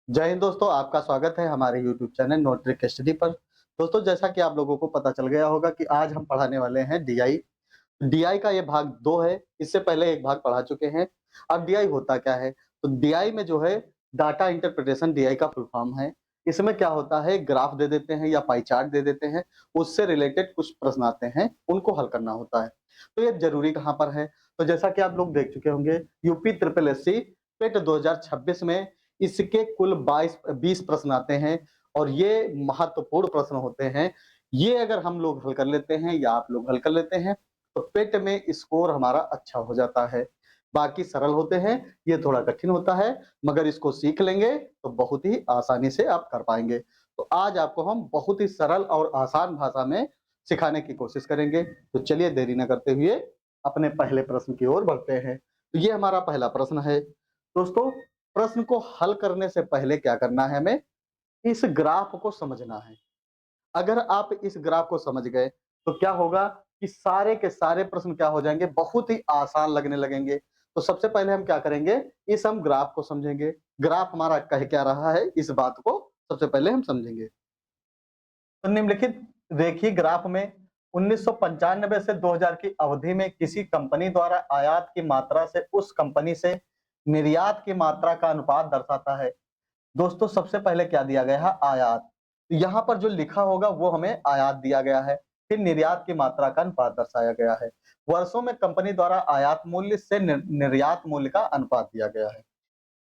जय हिंद दोस्तों, आपका स्वागत है हमारे YouTube channel note trick study पर। दोस्तों, जैसा कि आप लोगों को पता चल गया होगा कि आज हम पढ़ाने वाले हैं डीआई। डीआई का ये भाग 2 है, इससे पहले एक भाग पढ़ा चुके हैं। अब डीआई होता क्या है? तो डीआई में जो है डाटा इंटरप्रिटेशन डीआई का फुल फॉर्म है। इसमें क्या होता है, ग्राफ दे देते हैं या पाई चार्ट दे देते हैं, उससे रिलेटेड कुछ प्रश्न आते हैं, उनको हल करना होता है। तो ये ज़रूरी कहाँ पर है? तो जैसा कि आप लोग देख चुके होंगे, यूपी ट्रिपल एससी टेट 2026 में इसके कुल 20 प्रश्न आते हैं और ये महत्वपूर्ण प्रश्न होते हैं। ये अगर हम लोग हल कर लेते हैं या आप लोग हल कर लेते हैं, तो पेट में स्कोर हमारा अच्छा हो जाता है। बाकी सरल होते हैं, ये थोड़ा कठिन होता है, मगर इसको सीख लेंगे तो बहुत ही आसानी से आप कर पाएँगे। तो आज आपको हम बहुत ही सरल और आसान भाषा में सिखाने की कोशिश करेंगे। तो चलिए देरी न करते हुए अपने पहले प्रश्न की ओर बढ़ते हैं। तो ये हमारा पहला प्रश्न है। दोस्तों, प्रश्न को हल करने से पहले क्या करना है हमें? इस ग्राफ को समझना है। अगर आप इस ग्राफ को समझ गए, तो क्या होगा कि सारे के सारे प्रश्न क्या हो जाएँगे, बहुत ही आसान लगने लगेंगे। तो सबसे पहले हम क्या करेंगे, इस हम ग्राफ को समझेंगे। ग्राफ हमारा कह क्या रहा है, इस बात को सबसे पहले हम समझेंगे। तो निम्नलिखित रेखीय ग्राफ में 1995 से 2000 की अवधि में किसी कंपनी द्वारा आयात की मात्रा से उस कंपनी से निर्यात की मात्रा का अनुपात दर्शाता है। दोस्तों, सबसे पहले क्या दिया गया है? आयात। तो यहाँ पर जो लिखा होगा वो हमें आयात दिया गया है। फिर निर्यात की मात्रा का अनुपात दर्शाया गया है। वर्षों में कंपनी द्वारा आयात मूल्य से निर्यात मूल्य का अनुपात दिया गया है।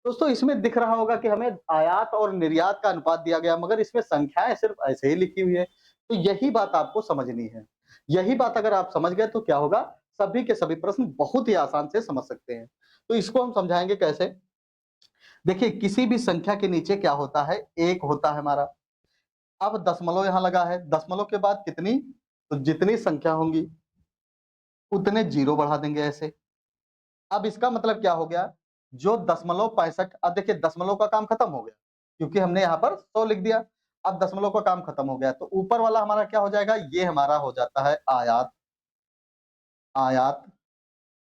दोस्तों, इसमें दिख रहा होगा कि हमें आयात और निर्यात का अनुपात दिया गया, मगर इसमें संख्याएं सिर्फ ऐसे ही लिखी हुई है। तो यही बात आपको समझनी है। यही बात अगर आप समझ गए तो क्या होगा, सभी के सभी प्रश्न बहुत ही आसान से समझ सकते हैं। तो इसको हम समझाएंगे कैसे? देखिए, किसी भी संख्या के नीचे क्या होता है? एक होता है हमारा। अब दशमलव यहाँ लगा है, दशमलव के बाद कितनी? तो जितनी संख्या होंगी उतने जीरो बढ़ा देंगे ऐसे। अब इसका मतलब क्या हो गया? जो दशमलव 65, अब देखिए दशमलव का काम खत्म हो गया, क्योंकि हमने यहाँ पर 100 लिख दिया। अब दशमलव का काम खत्म हो गया, तो ऊपर वाला हमारा क्या हो जाएगा? ये हमारा हो जाता है आयात, आयात।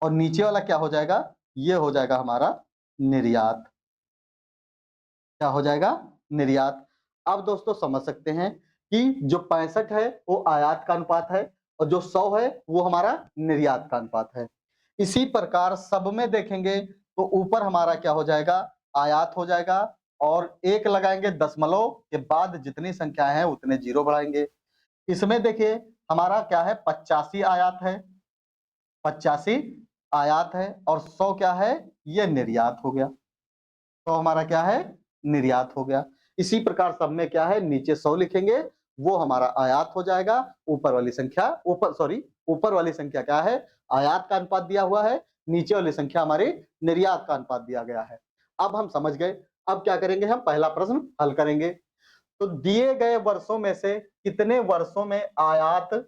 और नीचे वाला क्या हो जाएगा? ये हो जाएगा हमारा निर्यात। क्या हो जाएगा? निर्यात। अब दोस्तों समझ सकते हैं कि जो 65 है वो आयात का अनुपात है और जो 100 है वो हमारा निर्यात का अनुपात है। इसी प्रकार सब में देखेंगे तो ऊपर हमारा क्या हो जाएगा? आयात हो जाएगा और 1 लगाएंगे, दशमलव के बाद जितनी संख्याएं हैं उतने जीरो बढ़ाएंगे। इसमें देखिए हमारा क्या है? 85 आयात है, 85 आयात है और 100 क्या है? ये निर्यात हो गया। तो हमारा क्या है? निर्यात हो गया। इसी प्रकार सब में क्या है? नीचे 100 लिखेंगे, वो हमारा आयात हो जाएगा। ऊपर वाली संख्या क्या है? आयात का अनुपात दिया हुआ है, नीचे वाली संख्या हमारी निर्यात का अनुपात दिया गया है। अब हम समझ गए। अब क्या करेंगे? हम पहला प्रश्न हल करेंगे। तो दिए गए वर्षों में से कितने वर्षों में आयात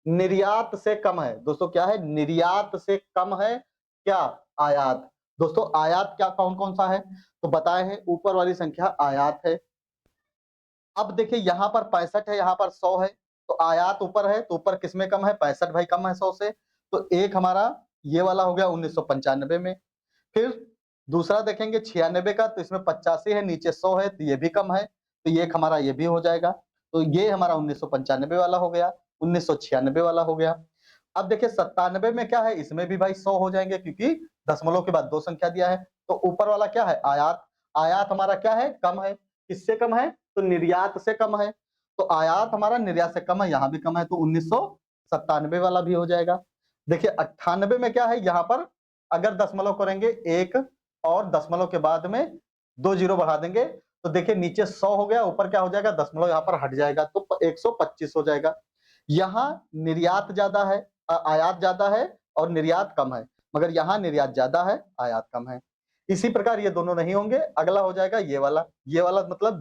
निर्यात से कम है? दोस्तों, क्या है? निर्यात से कम है क्या? आयात। दोस्तों, आयात क्या कौन-कौन सा है? तो बताए हैं, ऊपर वाली संख्या आयात है। अब देखिए यहाँ पर 65 है, यहाँ पर 100 है, तो आयात ऊपर है, तो ऊपर किसमें कम है? 65 भाई कम है 100 से, तो एक हमारा ये वाला हो गया 1995 में। फिर दूसरा देखेंगे 96 का, तो इसमें 85 है, नीचे 100 है, तो ये भी कम है, तो ये एक हमारा ये भी हो जाएगा। तो ये हमारा 1995 वाला हो गया, 1996 वाला हो गया। अब देखिए 97 में क्या है? इसमें भी भाई 100 हो जाएँगे, क्योंकि दशमलव के बाद 2 संख्या दिया है। तो ऊपर वाला क्या है? आयात। आयात हमारा क्या है? कम है। किससे कम है? तो निर्यात से कम है। तो आयात हमारा निर्यात से कम है, यहाँ भी कम है, तो 1997 वाला भी हो जाएगा। देखिए 98 में क्या है? यहाँ पर अगर दशमलव करेंगे 1 और दशमलव के बाद में 2 जीरो बढ़ा देंगे, तो देखिए नीचे 100 हो गया, ऊपर क्या हो जाएगा? दशमलव यहाँ पर हट जाएगा, तो 125 हो जाएगा। यहाँ निर्यात ज़्यादा है, आयात ज़्यादा है और निर्यात कम है, मगर यहाँ निर्यात ज़्यादा है, आयात कम है। इसी प्रकार ये दोनों नहीं होंगे, अगला हो जाएगा ये वाला मतलब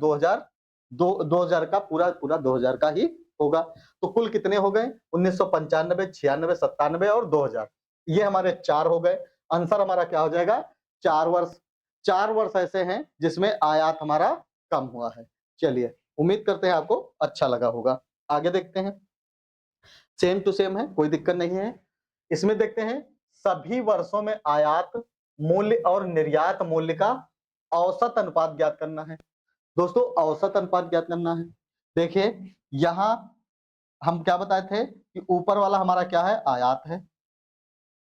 2000 का पूरा 2000 का ही होगा। तो कुल कितने हो गए? 1995, 96, 97 और 2000। ये हमारे 4 हो गए। आंसर हमारा क्या हो जाएगा? 4 वर्ष। 4 वर्ष ऐसे हैं जिसमें आयात हमारा कम हुआ है। चलिए, उम्मीद करते हैं आपको अच्छा लगा होगा। आगे देखते हैं। सेम टू सेम है, कोई दिक्कत नहीं है। इसमें देखते हैं, सभी वर्षों में आयात मूल्य और निर्यात मूल्य का औसत अनुपात ज्ञात करना है। दोस्तों औसत अनुपात ज्ञात करना है। देखिए यहाँ हम क्या बताए थे कि ऊपर वाला हमारा क्या है, आयात है,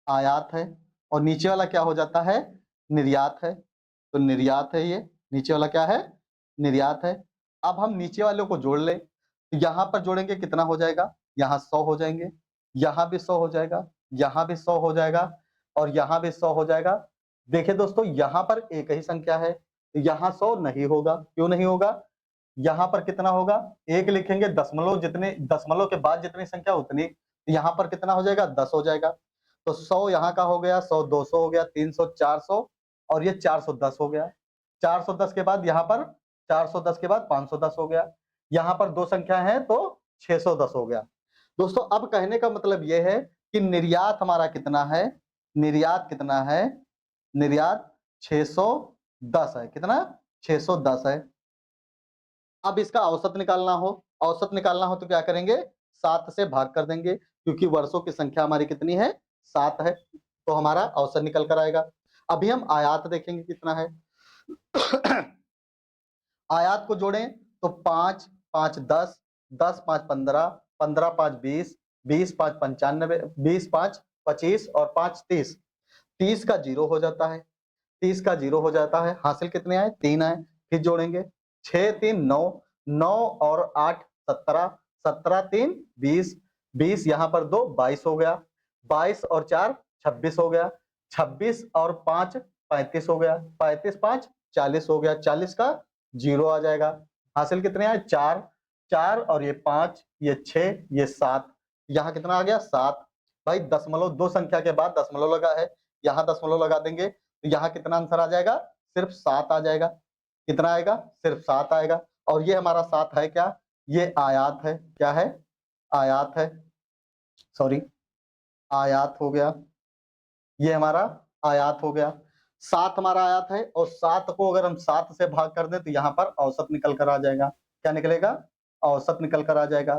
आयात है, और नीचे वाला क्या हो जाता है, निर्यात है। तो निर्यात है ये, नीचे वाला क्या है, निर्यात है। अब हम नीचे वाले को जोड़ लें, तो यहाँ पर जोड़ेंगे कितना हो जाएगा, यहाँ 100 हो जाएंगे, यहाँ भी 100 हो जाएगा, यहाँ भी 100 हो जाएगा, और यहाँ भी 100 हो जाएगा। देखिए दोस्तों यहाँ पर एक ही संख्या है, तो यहाँ 100 नहीं होगा, क्यों नहीं होगा, यहाँ पर कितना होगा, एक लिखेंगे, दशमलव जितने दशमलव के बाद जितनी संख्या उतनी, यहाँ पर कितना हो जाएगा, 10 हो जाएगा। तो 100 यहाँ का हो गया, 100 200 हो गया, 300 400, और ये 410 हो गया। 410 के बाद यहाँ पर 410 के बाद 510 हो गया। यहाँ पर दो संख्या है तो 610 हो गया। दोस्तों अब कहने का मतलब ये है कि निर्यात हमारा कितना है, निर्यात कितना है, निर्यात 610 है। कितना, 610 है। अब इसका औसत निकालना हो, औसत निकालना हो तो क्या करेंगे, 7 से भाग कर देंगे, क्योंकि वर्षों की संख्या हमारी कितनी है, 7 है, तो हमारा औसत निकल कर आएगा। अभी हम आयात देखेंगे कितना है। आयात को जोड़ें तो 5 5 10, 10 5 15, 15 5 20, 20 5 95, 20 5 25 और 5 30। 30 का 0 हो जाता है, 30 का 0 हो जाता है। हासिल कितने आए, 3 आए। फिर जोड़ेंगे 6 3 9, 9 और 8 17, 17 3 20, 20 यहाँ पर 2 22 हो गया, 22 और 4 26 हो गया, 26 और 5 35 हो गया, 35 5 40 हो गया, 40 का 0 आ जाएगा। हासिल कितने आए, 4, 4 और ये 5, ये 6, ये 7, यहाँ कितना आ गया, 7। भाई दशमलव, दो संख्या के बाद दशमलव लगा है, यहाँ दशमलव लगा देंगे तो यहाँ कितना आंसर आ जाएगा, सिर्फ 7 आ जाएगा। कितना आएगा, सिर्फ 7 आएगा। और ये हमारा 7 है क्या, ये आयात है। क्या है, आयात है, सॉरी, आयात हो गया, ये हमारा आयात हो गया। 7 हमारा आयात है, और 7 को अगर हम 7 से भाग कर दें तो यहाँ पर औसत निकल कर आ जाएगा। क्या निकलेगा, औसत निकल कर आ जाएगा।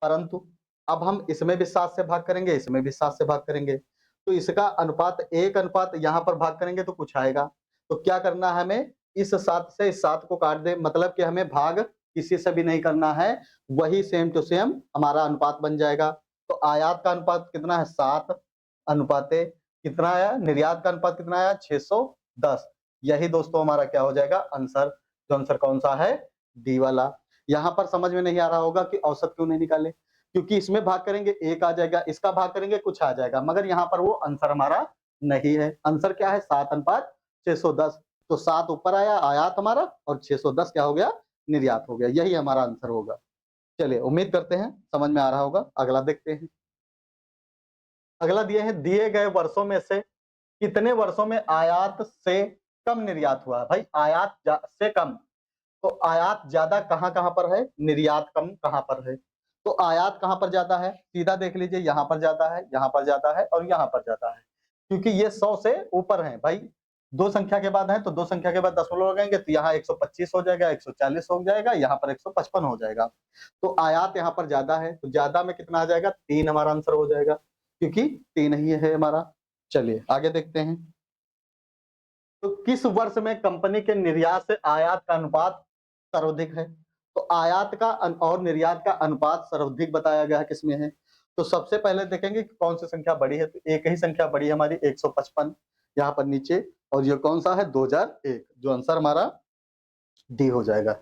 परंतु अब हम इसमें भी 7 से भाग करेंगे, इसमें भी 7 से भाग करेंगे, तो इसका अनुपात, एक अनुपात यहाँ पर भाग करेंगे तो कुछ आएगा। तो क्या करना है हमें, इस 7 से इस 7 को काट दें, मतलब कि हमें भाग किसी से भी नहीं करना है, वही सेम टू सेम हमारा अनुपात बन जाएगा। तो आयात का अनुपात कितना है, 7 अनुपाते कितना आया, निर्यात का अनुपात कितना आया, 610। यही दोस्तों हमारा क्या हो जाएगा आंसर। जो आंसर कौन सा है, डी वाला। यहाँ पर समझ में नहीं आ रहा होगा कि औसत क्यों नहीं निकाले, क्योंकि इसमें भाग करेंगे एक आ जाएगा, इसका भाग करेंगे कुछ आ जाएगा, मगर यहाँ पर वो आंसर हमारा नहीं है। आंसर क्या है, 7 अनुपात 610। तो 7 ऊपर आया आयात हमारा, और 610 क्या हो गया, निर्यात हो गया। यही हमारा आंसर होगा। चलिए उम्मीद करते हैं समझ में आ रहा होगा। अगला देखते हैं। अगला दिए हैं, दिए गए वर्षों में से कितने वर्षों में आयात से कम निर्यात हुआ है। भाई आयात से कम, तो आयात ज्यादा कहाँ कहाँ पर है, निर्यात कम कहाँ पर है। तो आयात कहाँ पर ज्यादा है, सीधा देख लीजिए, यहाँ पर ज्यादा है, यहाँ पर ज्यादा है, और यहाँ पर ज्यादा है, क्योंकि ये 100 से ऊपर है। भाई दो संख्या के बाद है तो दो संख्या के बाद दशमलव लगाएंगे तो यहाँ 125 हो जाएगा, 140 हो जाएगा, यहाँ पर 155 हो जाएगा। तो आयात यहाँ पर ज्यादा है, तो ज्यादा में कितना आ जाएगा, 3 हमारा आंसर हो जाएगा, क्योंकि 3 ही है हमारा। चलिए आगे देखते हैं। तो किस वर्ष में कंपनी के निर्यात से आयात का अनुपात सर्वाधिक है। तो आयात का और निर्यात का अनुपात सर्वाधिक बताया गया है किसमें है। तो सबसे पहले देखेंगे कि कौन सी संख्या बड़ी है। तो एक ही संख्या बड़ी है हमारी, 155 यहाँ पर नीचे, और ये कौन सा है, 2001, जो आंसर हमारा डी हो जाएगा।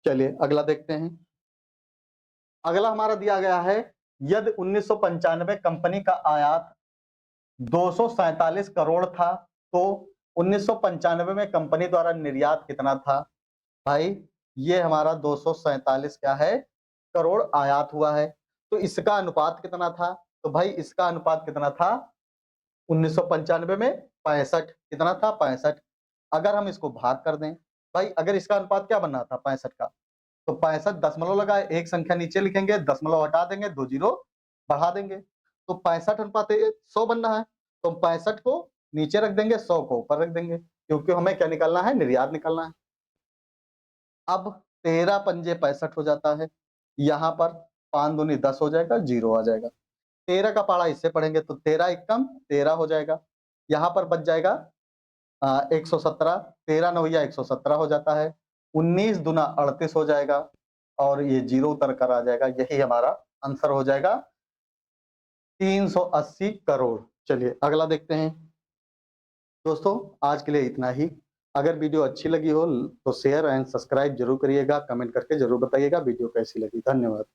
चलिए अगला देखते हैं। अगला हमारा दिया गया है, यदि 1995 कंपनी का आयात 247 करोड़ था, तो 1995 में कंपनी द्वारा निर्यात कितना था। भाई ये हमारा 247 क्या है, करोड़ आयात हुआ है। तो इसका अनुपात कितना था, तो भाई इसका अनुपात कितना था 1995 में, 65। कितना था, 65। अगर हम इसको भाग कर दें, भाई अगर इसका अनुपात क्या बनना था 65 का, तो 65 दशमलव लगाए, एक संख्या नीचे लिखेंगे, दशमलव हटा देंगे, 2 जीरो बढ़ा देंगे, तो 65 अनुपात 100 बनना है। तो 65 को नीचे रख देंगे, 100 को ऊपर रख देंगे, क्योंकि हमें क्या निकालना है, निर्यात निकालना है। अब 13 पंजे 65 हो जाता है, यहाँ पर 5 दूनी 10 हो जाएगा, 0 आ जाएगा। 13 का पहाड़ा इससे पढ़ेंगे तो 13 एकम 13 हो जाएगा, यहाँ पर बच जाएगा 117, 13 नौया 117 हो जाता है, 19 दूना 38 हो जाएगा और ये 0 उतर कर आ जाएगा। यही हमारा आंसर हो जाएगा 380 करोड़। चलिए अगला देखते हैं। दोस्तों आज के लिए इतना ही। अगर वीडियो अच्छी लगी हो तो शेयर एंड सब्सक्राइब ज़रूर करिएगा, कमेंट करके ज़रूर बताइएगा वीडियो कैसी लगी। धन्यवाद।